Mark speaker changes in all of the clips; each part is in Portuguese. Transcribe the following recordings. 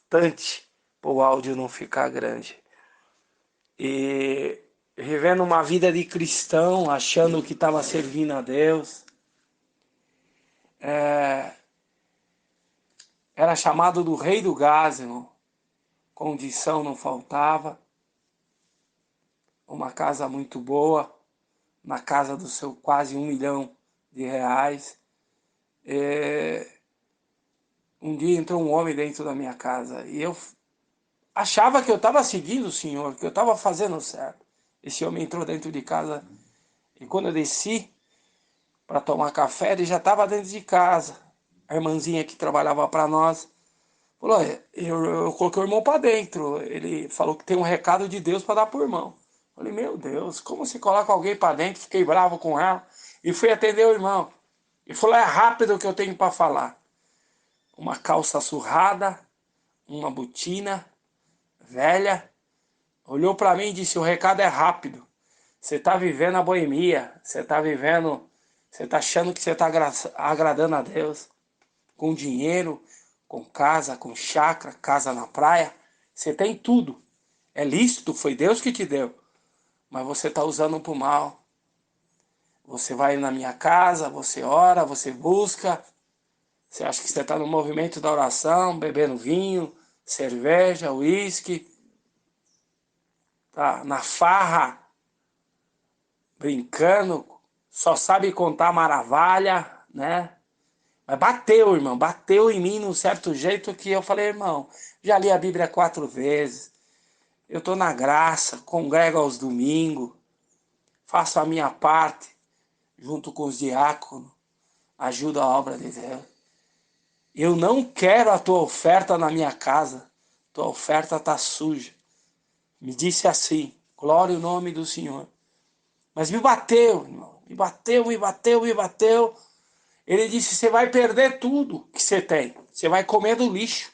Speaker 1: bastante para o áudio não ficar grande. E vivendo uma vida de cristão, achando que estava servindo a Deus. Era chamado do rei do gás, irmão. Condição não faltava. Uma casa muito boa, na casa do seu quase R$ 1 milhão. Um dia entrou um homem dentro da minha casa e eu achava que eu estava seguindo o Senhor, que eu estava fazendo certo. Esse homem entrou dentro de casa e quando eu desci para tomar café, ele já estava dentro de casa. A irmãzinha que trabalhava para nós falou: eu coloquei o irmão para dentro. Ele falou que tem um recado de Deus para dar para o irmão. Eu falei: meu Deus, como se coloca alguém para dentro? Fiquei bravo com ela e fui atender o irmão. Ele falou: é rápido o que eu tenho para falar. Uma calça surrada, uma botina velha, olhou para mim e disse: o recado é rápido. Você está vivendo a boemia, você está achando que você está agradando a Deus, com dinheiro, com casa, com chácara, casa na praia, você tem tudo. É lícito, foi Deus que te deu, mas você está usando para o mal. Você vai na minha casa, você ora, você busca, você acha que você está no movimento da oração, bebendo vinho, cerveja, uísque, tá na farra, brincando, só sabe contar maravilha, né? Mas bateu, irmão, bateu em mim num certo jeito que eu falei: irmão, já li a Bíblia 4 vezes, eu estou na graça, congrego aos domingos, faço a minha parte, junto com os diáconos, ajudo a obra de Deus. Eu não quero a tua oferta na minha casa, tua oferta está suja. Me disse assim, glória ao nome do Senhor. Mas me bateu, irmão, me bateu. Ele disse: você vai perder tudo que você tem, você vai comer do lixo,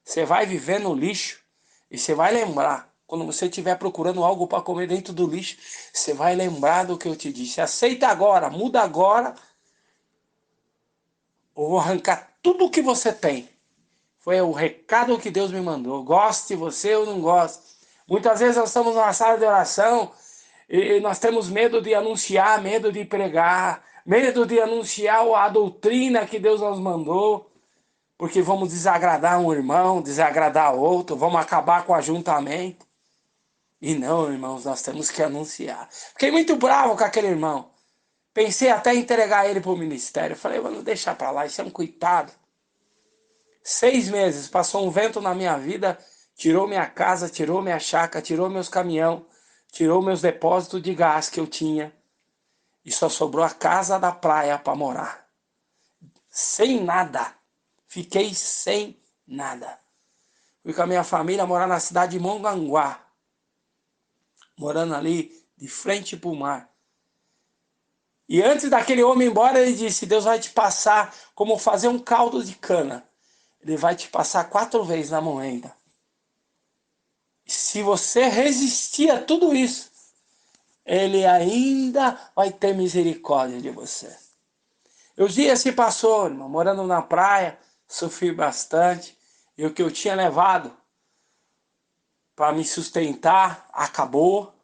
Speaker 1: você vai viver no lixo, e você vai lembrar, quando você estiver procurando algo para comer dentro do lixo, você vai lembrar do que eu te disse. Aceita agora, muda agora, ou vou arrancar tudo o que você tem. Foi o recado que Deus me mandou. Goste você ou não goste. Muitas vezes nós estamos numa sala de oração e nós temos medo de anunciar, medo de pregar, medo de anunciar a doutrina que Deus nos mandou, porque vamos desagradar um irmão, desagradar outro, vamos acabar com o ajuntamento. E não, irmãos, nós temos que anunciar. Fiquei muito bravo com aquele irmão. Pensei até em entregar ele para o ministério. Falei: vamos deixar para lá, isso é um coitado. 6 meses, passou um vento na minha vida, tirou minha casa, tirou minha chácara, tirou meus caminhão, tirou meus depósitos de gás que eu tinha. E só sobrou a casa da praia para morar. Sem nada. Fiquei sem nada. Fui com a minha família morar na cidade de Mongaguá. Morando ali de frente para o mar. E antes daquele homem ir embora, ele disse: Deus vai te passar como fazer um caldo de cana. Ele vai te passar 4 vezes na moenda. Se você resistir a tudo isso, ele ainda vai ter misericórdia de você. Os dias se passou, irmão, morando na praia, sofri bastante. E o que eu tinha levado para me sustentar acabou.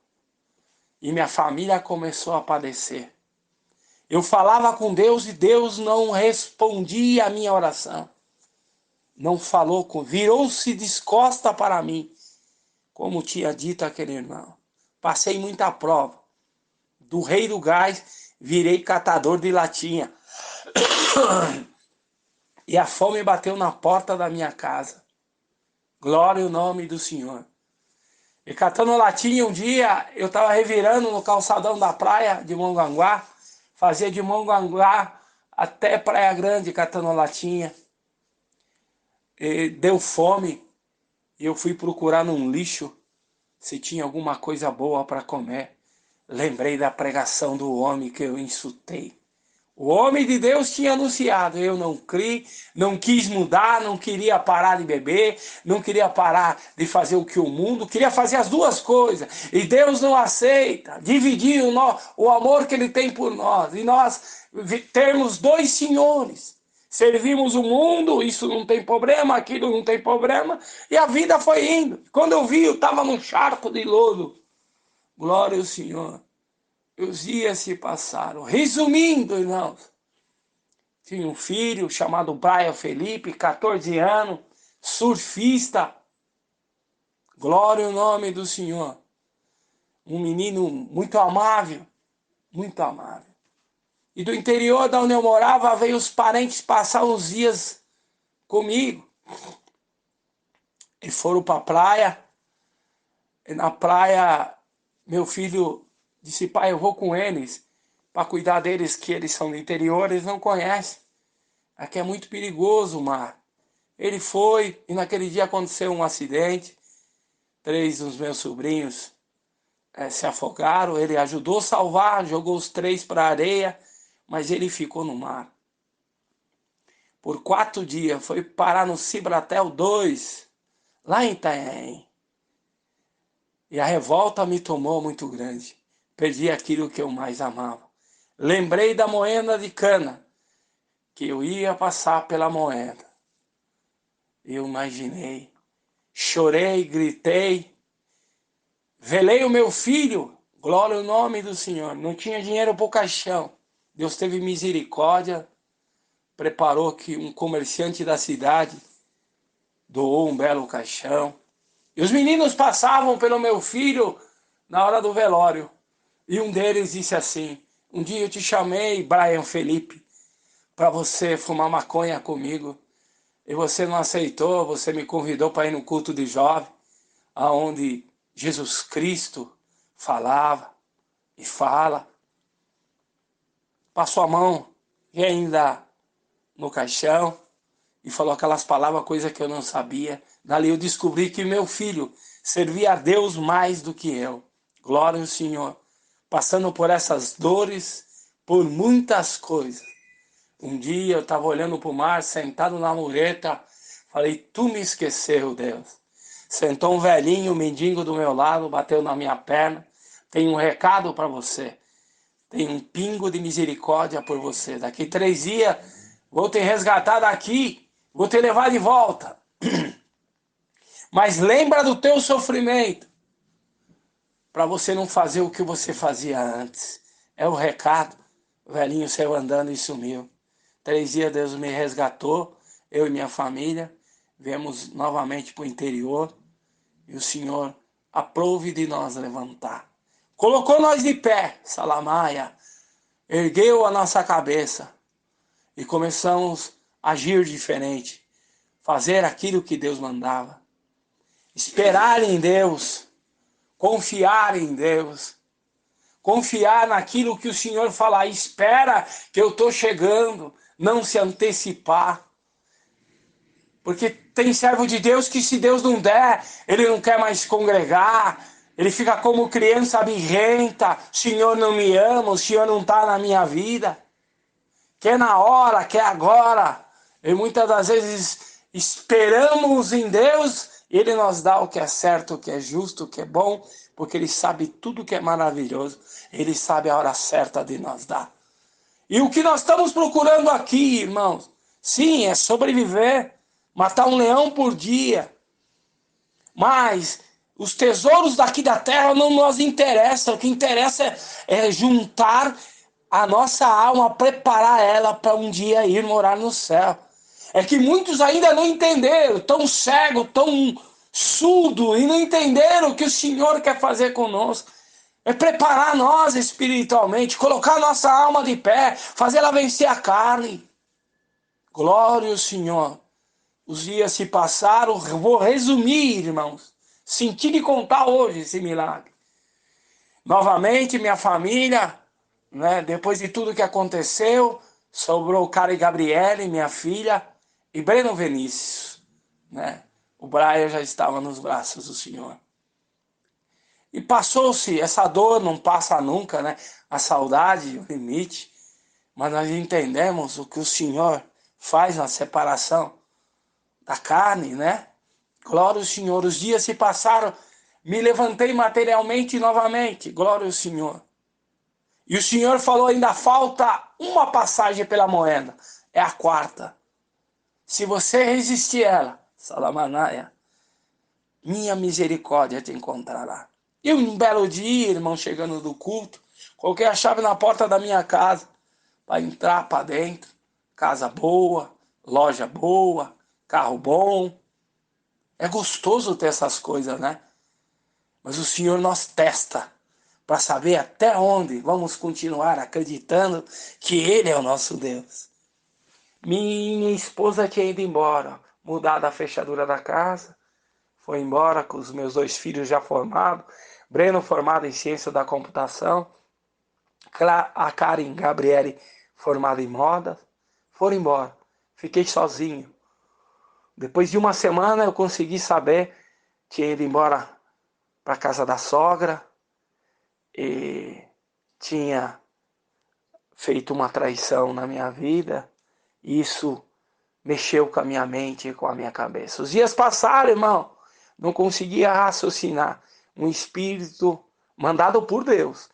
Speaker 1: E minha família começou a padecer. Eu falava com Deus e Deus não respondia a minha oração. Não falou, virou-se descosta para mim, como tinha dito aquele irmão. Passei muita prova. Do rei do gás, virei catador de latinha. E a fome bateu na porta da minha casa. Glória ao nome do Senhor. E catando latinha, um dia eu estava revirando no calçadão da praia de Mongaguá. Fazia de Mongaguá até Praia Grande catando latinha. E deu fome. E eu fui procurar num lixo se tinha alguma coisa boa para comer. Lembrei da pregação do homem que eu insultei. O homem de Deus tinha anunciado. Eu não criei, não quis mudar, não queria parar de beber, não queria parar de fazer o que o mundo, queria fazer as duas coisas. E Deus não aceita dividir o amor que ele tem por nós. E nós termos 2 senhores. servimos o mundo, isso não tem problema, aquilo não tem problema, e a vida foi indo. Quando eu vi, eu estava num charco de lodo. Glória ao Senhor. Os dias se passaram. Resumindo, irmãos, tinha um filho chamado Brian Felipe, 14 anos, surfista. Glória ao nome do Senhor. Um menino muito amável, muito amável. E do interior da onde eu morava, veio os parentes passar uns dias comigo. E foram para a praia. E na praia, meu filho disse, pai, eu vou com eles para cuidar deles, que eles são do interior, eles não conhecem. Aqui é muito perigoso o mar. Ele foi, e naquele dia aconteceu um acidente. 3 dos meus sobrinhos se afogaram. Ele ajudou a salvar, jogou os 3 para a areia, mas ele ficou no mar. Por 4 dias, foi parar no Cibratel 2, lá em Itanhaém. E a revolta me tomou muito grande. Perdi aquilo que eu mais amava. Lembrei da moenda de cana, que eu ia passar pela moeda. Eu imaginei, chorei, gritei, velei o meu filho, glória ao nome do Senhor. Não tinha dinheiro para o caixão. Deus teve misericórdia, preparou que um comerciante da cidade doou um belo caixão. E os meninos passavam pelo meu filho na hora do velório. E um deles disse assim, um dia eu te chamei, Brian Felipe, para você fumar maconha comigo. E você não aceitou, você me convidou para ir no culto de jovem, aonde Jesus Cristo falava e fala. Passou a mão e ainda no caixão e falou aquelas palavras, coisa que eu não sabia. Dali eu descobri que meu filho servia a Deus mais do que eu. Glória ao Senhor. Passando por essas dores, por muitas coisas. Um dia eu estava olhando para o mar, sentado na mureta, falei, tu me esqueceu, Deus. Sentou um velhinho, um mendigo do meu lado, bateu na minha perna. Tem um recado para você. Tem um pingo de misericórdia por você. Daqui 3 dias, vou te resgatar daqui, vou te levar de volta. Mas lembra do teu sofrimento, para você não fazer o que você fazia antes. É o recado. O velhinho saiu andando e sumiu. 3 dias Deus me resgatou, eu e minha família, viemos novamente para o interior, e o Senhor aprove de nós levantar. Colocou nós de pé, Salamaia, ergueu a nossa cabeça, e começamos a agir diferente, fazer aquilo que Deus mandava, esperar em Deus, confiar em Deus, confiar naquilo que o Senhor fala, espera que eu estou chegando, não se antecipar. Porque tem servo de Deus que se Deus não der, ele não quer mais congregar, ele fica como criança birrenta, o Senhor não me ama, o Senhor não está na minha vida. Quer na hora, quer agora. E muitas das vezes esperamos em Deus, e Ele nos dá o que é certo, o que é justo, o que é bom, porque Ele sabe tudo que é maravilhoso, Ele sabe a hora certa de nos dar. E o que nós estamos procurando aqui, irmãos, sim, é sobreviver, matar um leão por dia. Mas os tesouros daqui da terra não nos interessam. O que interessa é juntar a nossa alma, preparar ela para um dia ir morar no céu. É que muitos ainda não entenderam, tão cego, tão surdo, e não entenderam o que o Senhor quer fazer conosco. É preparar nós espiritualmente, colocar nossa alma de pé, fazer ela vencer a carne. Glória ao Senhor. Os dias se passaram, vou resumir, irmãos. Senti de contar hoje esse milagre. Novamente, minha família, né, depois de tudo que aconteceu, sobrou Cara e Gabriele, minha filha, e Breno Vinícius. Né? O Brian já estava nos braços do Senhor. E passou-se, essa dor não passa nunca, né? A saudade, o limite. Mas nós entendemos o que o Senhor faz na separação da carne, né? Glória ao Senhor. Os dias se passaram, me levantei materialmente novamente. Glória ao Senhor. E o Senhor falou, ainda falta uma passagem pela moeda. É a quarta. Se você resistir a ela, Salamanaia, minha misericórdia te encontrará. E um belo dia, irmão, chegando do culto, coloquei a chave na porta da minha casa para entrar para dentro. Casa boa, loja boa, carro bom. É gostoso ter essas coisas, né? Mas o Senhor nos testa para saber até onde vamos continuar acreditando que Ele é o nosso Deus. Minha esposa tinha ido embora, mudado a fechadura da casa, foi embora com os meus 2 filhos já formados, Breno formado em ciência da computação, a Karen Gabriele formada em moda, foram embora. Fiquei sozinho. Depois de uma semana eu consegui saber que tinha ido embora para a casa da sogra e tinha feito uma traição na minha vida. Isso mexeu com a minha mente e com a minha cabeça. Os dias passaram, irmão, não conseguia raciocinar. Um espírito mandado por Deus,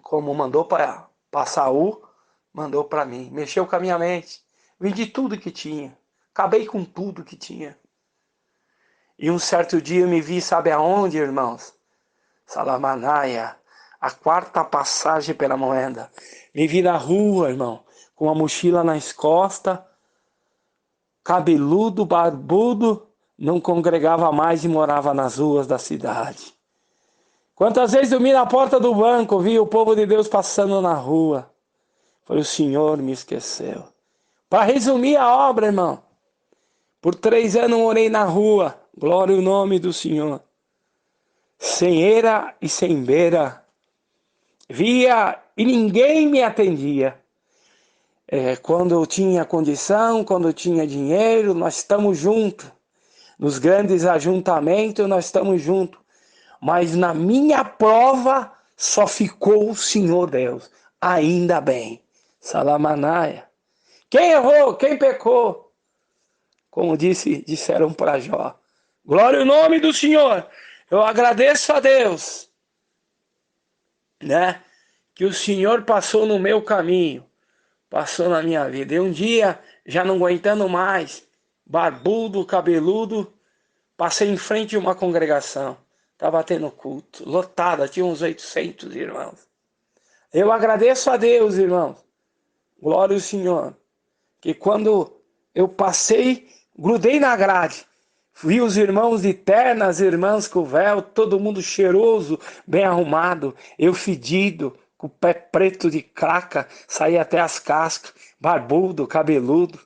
Speaker 1: como mandou para Saul, mandou para mim. Mexeu com a minha mente. Vendi tudo que tinha. Acabei com tudo que tinha. E um certo dia eu me vi, sabe aonde, irmãos? Salamanaia, a 4ª passagem pela moeda. Me vi na rua, irmão, com uma mochila nas costas, cabeludo, barbudo, não congregava mais e morava nas ruas da cidade. Quantas vezes eu vi na porta do banco, vi o povo de Deus passando na rua. Foi o Senhor me esqueceu. Para resumir a obra, irmão, por 3 anos morei na rua, glória ao nome do Senhor. Sem eira e sem beira, via e ninguém me atendia. Quando eu tinha condição, quando eu tinha dinheiro, nós estamos juntos. Nos grandes ajuntamentos, nós estamos juntos. Mas na minha prova, só ficou o Senhor Deus. Ainda bem. Salamanaia. Quem errou? Quem pecou? Como disseram para Jó. Glória ao nome do Senhor. Eu agradeço a Deus, né? Que o Senhor passou no meu caminho, passou na minha vida. E um dia, já não aguentando mais, barbudo, cabeludo, passei em frente a uma congregação. Estava tendo culto, lotada, tinha uns 800 irmãos. Eu agradeço a Deus, irmãos. Glória ao Senhor. Que quando eu passei, grudei na grade. Vi os irmãos de terno, as irmãs com véu, todo mundo cheiroso, bem arrumado. Eu fedido, com o pé preto de craca, saí até as cascas, barbudo, cabeludo,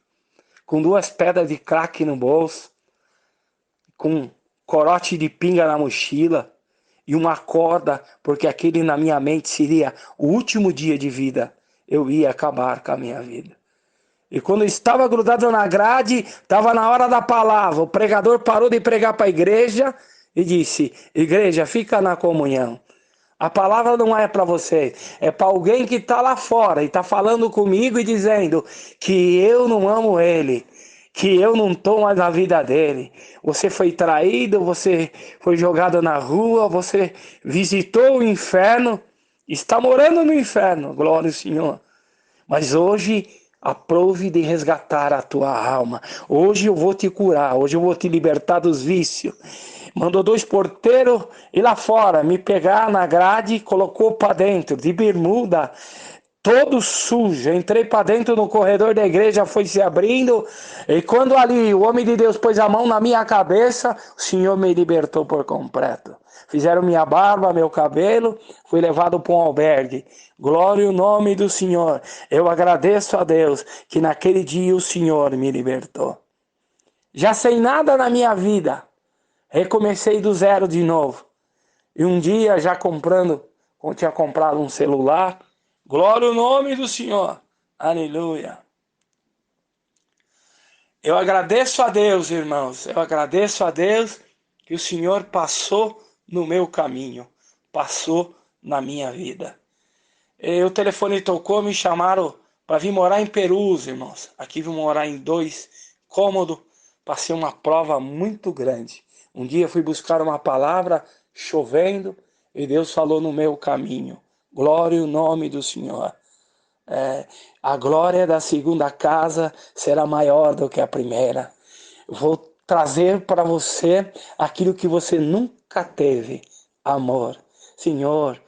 Speaker 1: com 2 pedras de crack no bolso, com corote de pinga na mochila e uma corda, porque aquele na minha mente seria o último dia de vida. Eu ia acabar com a minha vida. E quando eu estava grudado na grade, estava na hora da palavra. O pregador parou de pregar para a igreja e disse: igreja, fica na comunhão. A palavra não é para você, é para alguém que está lá fora e está falando comigo e dizendo que eu não amo ele, que eu não estou mais na vida dele. Você foi traído, você foi jogado na rua, você visitou o inferno, está morando no inferno, glória ao Senhor. Mas hoje aprove de resgatar a tua alma. Hoje eu vou te curar, hoje eu vou te libertar dos vícios. Mandou 2 porteiros ir lá fora, me pegar na grade, colocou para dentro, de bermuda, todo sujo. Entrei para dentro no corredor da igreja, foi se abrindo, e quando ali o homem de Deus pôs a mão na minha cabeça, o Senhor me libertou por completo. Fizeram minha barba, meu cabelo, fui levado para um albergue. Glória ao nome do Senhor. Eu agradeço a Deus que naquele dia o Senhor me libertou. Já sem nada na minha vida, recomecei do zero de novo. E um dia já tinha comprado um celular. Glória ao nome do Senhor. Aleluia. Eu agradeço a Deus, irmãos. Eu agradeço a Deus que o Senhor passou no meu caminho. Passou na minha vida. O telefone tocou, me chamaram para vir morar em Perus, irmãos. Aqui vim morar em 2 cômodos. Passei uma prova muito grande. Um dia fui buscar uma palavra, chovendo, e Deus falou no meu caminho. Glória ao nome do Senhor. A glória da segunda casa será maior do que a primeira. Vou trazer para você aquilo que você nunca teve, amor. Senhor,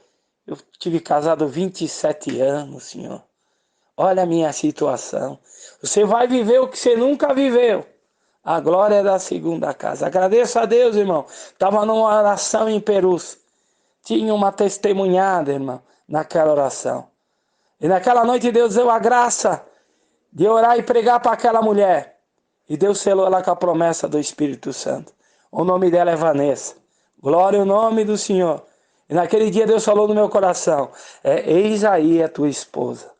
Speaker 1: eu tive casado 27 anos, Senhor. Olha a minha situação. Você vai viver o que você nunca viveu. A glória da segunda casa. Agradeço a Deus, irmão. Estava numa oração em Perus. Tinha uma testemunhada, irmão, naquela oração. E naquela noite Deus deu a graça de orar e pregar para aquela mulher. E Deus selou ela com a promessa do Espírito Santo. O nome dela é Vanessa. Glória ao nome do Senhor. E naquele dia Deus falou no meu coração: eis aí a tua esposa.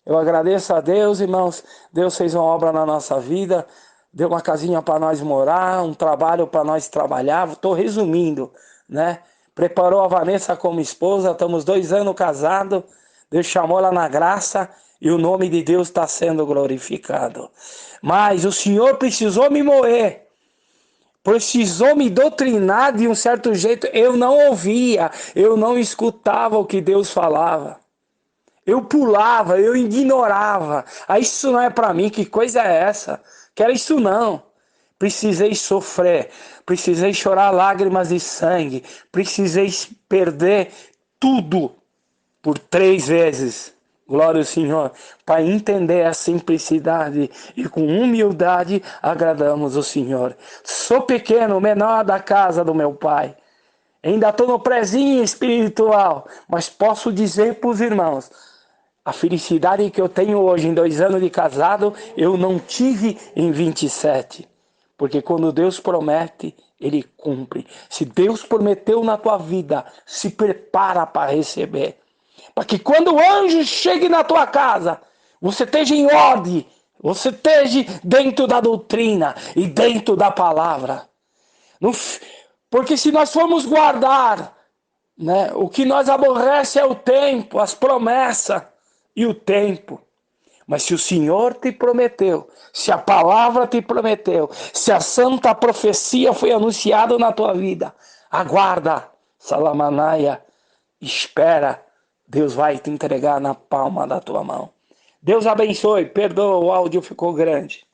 Speaker 1: Eu agradeço a Deus, irmãos. Deus fez uma obra na nossa vida. Deu uma casinha para nós morar, um trabalho para nós trabalhar. Estou resumindo, né? Preparou a Vanessa como esposa. Estamos 2 anos casados. Deus chamou ela na graça e o nome de Deus está sendo glorificado. Mas o Senhor precisou me moer. Precisou me doutrinar de um certo jeito. Eu não ouvia, eu não escutava o que Deus falava. Eu pulava, eu ignorava. Isso não é para mim, que coisa é essa? Quero isso não. Precisei sofrer, precisei chorar lágrimas de sangue, precisei perder tudo por 3 vezes. Glória ao Senhor, para entender a simplicidade e com humildade agradamos o Senhor. Sou pequeno, menor da casa do meu pai. Ainda estou no prezinho espiritual, mas posso dizer para os irmãos, a felicidade que eu tenho hoje em 2 anos de casado, eu não tive em 27. Porque quando Deus promete, Ele cumpre. Se Deus prometeu na tua vida, se prepara para receber. Para que quando o anjo chegue na tua casa, você esteja em ordem, você esteja dentro da doutrina e dentro da palavra. Porque se nós formos guardar, né, o que nós aborrece é o tempo, as promessas e o tempo. Mas se o Senhor te prometeu, se a palavra te prometeu, se a santa profecia foi anunciada na tua vida, aguarda, Salamanaia, espera, Deus vai te entregar na palma da tua mão. Deus abençoe, perdoa, o áudio ficou grande.